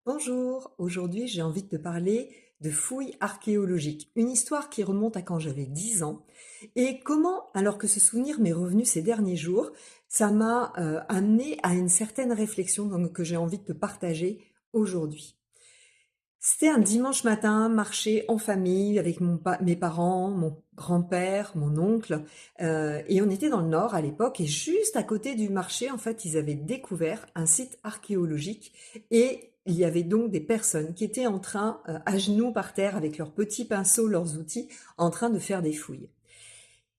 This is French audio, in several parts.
Bonjour, aujourd'hui j'ai envie de te parler de fouilles archéologiques, une histoire qui remonte à quand j'avais 10 ans et comment, alors que ce souvenir m'est revenu ces derniers jours, ça m'a amené à une certaine réflexion que j'ai envie de te partager aujourd'hui. C'était un dimanche matin, marché en famille avec mes parents, mon grand-père, mon oncle, et on était dans le nord à l'époque et juste à côté du marché, en fait, ils avaient découvert un site archéologique et il y avait donc des personnes qui étaient en train, à genoux par terre avec leurs petits pinceaux, leurs outils, en train de faire des fouilles.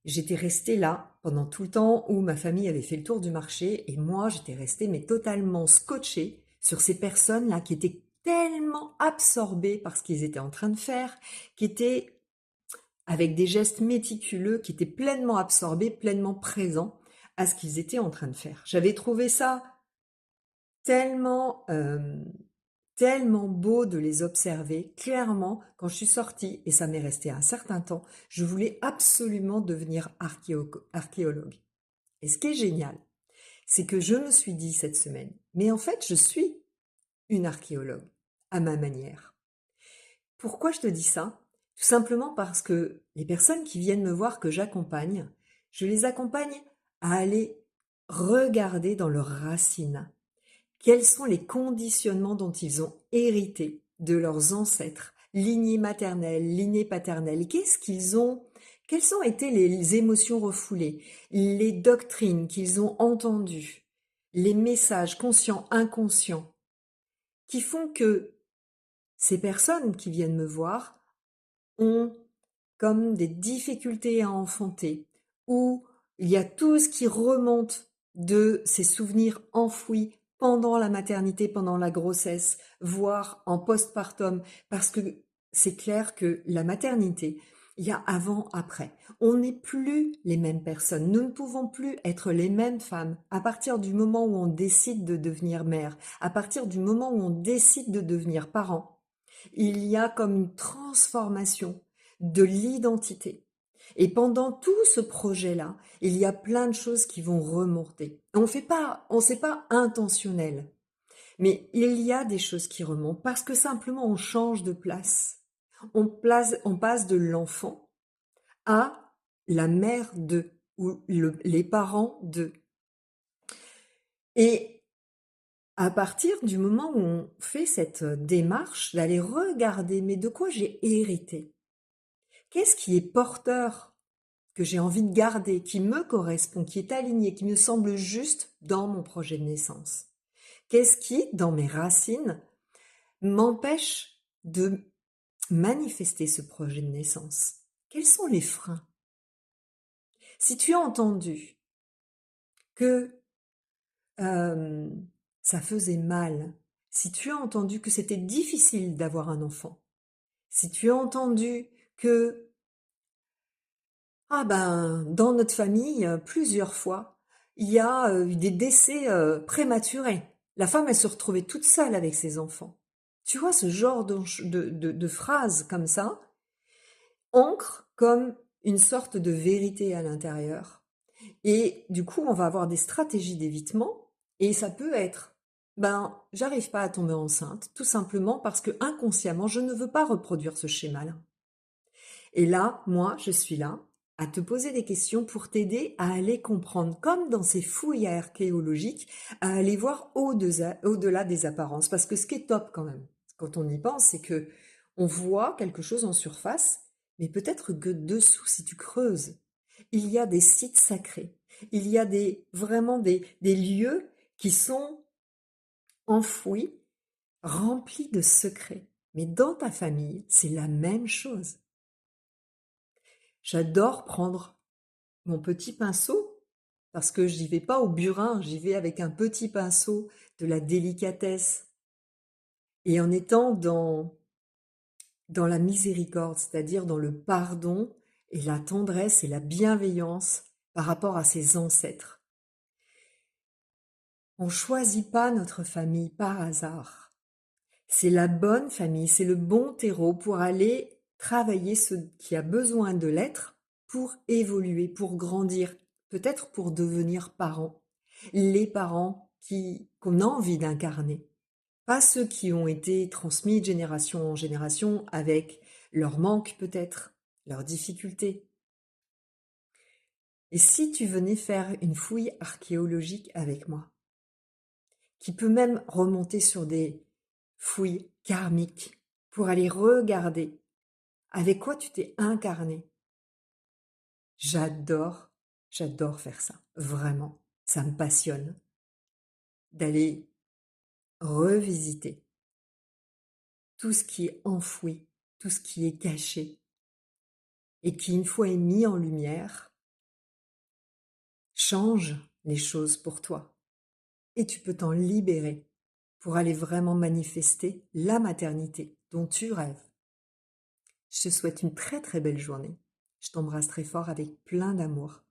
J'étais restée là pendant tout le temps où ma famille avait fait le tour du marché et moi j'étais restée mais totalement scotchée sur ces personnes-là qui étaient tellement absorbées par ce qu'ils étaient en train de faire, qui étaient avec des gestes méticuleux, qui étaient pleinement absorbés, pleinement présents à ce qu'ils étaient en train de faire. J'avais trouvé ça tellement, tellement beau de les observer. Clairement, quand je suis sortie, et ça m'est resté un certain temps, je voulais absolument devenir archéologue. Et ce qui est génial, c'est que je me suis dit cette semaine, mais en fait, je suis une archéologue, à ma manière. Pourquoi je te dis ça? Tout simplement parce que les personnes qui viennent me voir que j'accompagne, je les accompagne à aller regarder dans leurs racines. Quels sont les conditionnements dont ils ont hérité de leurs ancêtres, lignée maternelle, lignée paternelle? Qu'est-ce qu'ils ont, quelles ont été les émotions refoulées, les doctrines qu'ils ont entendues, les messages conscients, inconscients, qui font que ces personnes qui viennent me voir ont comme des difficultés à enfanter, où il y a tout ce qui remonte de ces souvenirs enfouis pendant la maternité, pendant la grossesse, voire en postpartum, parce que c'est clair que la maternité, il y a avant, après. On n'est plus les mêmes personnes. Nous ne pouvons plus être les mêmes femmes à partir du moment où on décide de devenir mère, à partir du moment où on décide de devenir parent. Il y a comme une transformation de l'identité. Et pendant tout ce projet-là, il y a plein de choses qui vont remonter. C'est pas intentionnel, mais il y a des choses qui remontent parce que simplement on change de place. On passe de l'enfant à la mère de, ou les parents de. Et à partir du moment où on fait cette démarche d'aller regarder, mais de quoi j'ai hérité? Qu'est-ce qui est porteur, que j'ai envie de garder, qui me correspond, qui est aligné, qui me semble juste dans mon projet de naissance? Qu'est-ce qui, dans mes racines, m'empêche de manifester ce projet de naissance? Quels sont les freins? Si tu as entendu que euh, ça faisait mal, si tu as entendu que c'était difficile d'avoir un enfant, si tu as entendu que ah ben, dans notre famille, plusieurs fois, il y a eu des décès prématurés. La femme, elle se retrouvait toute seule avec ses enfants. Tu vois, ce genre de phrases comme ça ancre comme une sorte de vérité à l'intérieur. Et du coup, on va avoir des stratégies d'évitement et ça peut être, ben, j'arrive pas à tomber enceinte, tout simplement parce que inconsciemment, je ne veux pas reproduire ce schéma-là. Et là, moi, je suis là à te poser des questions pour t'aider à aller comprendre, comme dans ces fouilles archéologiques, à aller voir au-delà des apparences. Parce que ce qui est top quand même, quand on y pense, c'est que on voit quelque chose en surface, mais peut-être que dessous, si tu creuses, il y a des sites sacrés. Il y a vraiment des lieux qui sont enfouis, remplis de secrets. Mais dans ta famille, c'est la même chose. J'adore prendre mon petit pinceau, parce que j'y vais pas au burin, j'y vais avec un petit pinceau, de la délicatesse, et en étant dans la miséricorde, c'est-à-dire dans le pardon et la tendresse et la bienveillance par rapport à ses ancêtres. On choisit pas notre famille par hasard. C'est la bonne famille, c'est le bon terreau pour aller travailler ce qui a besoin de l'être pour évoluer, pour grandir, peut-être pour devenir parents. Les parents qu'on a envie d'incarner. pas ceux qui ont été transmis de génération en génération avec leurs manques peut-être, leurs difficultés. Et si tu venais faire une fouille archéologique avec moi, qui peut même remonter sur des fouilles karmiques, pour aller regarder avec quoi tu t'es incarné. J'adore, j'adore faire ça, vraiment. Ça me passionne d'aller revisiter tout ce qui est enfoui, tout ce qui est caché, et qui, une fois est mis en lumière, change les choses pour toi. Et tu peux t'en libérer pour aller vraiment manifester la maternité dont tu rêves. Je te souhaite une très très belle journée. Je t'embrasse très fort avec plein d'amour.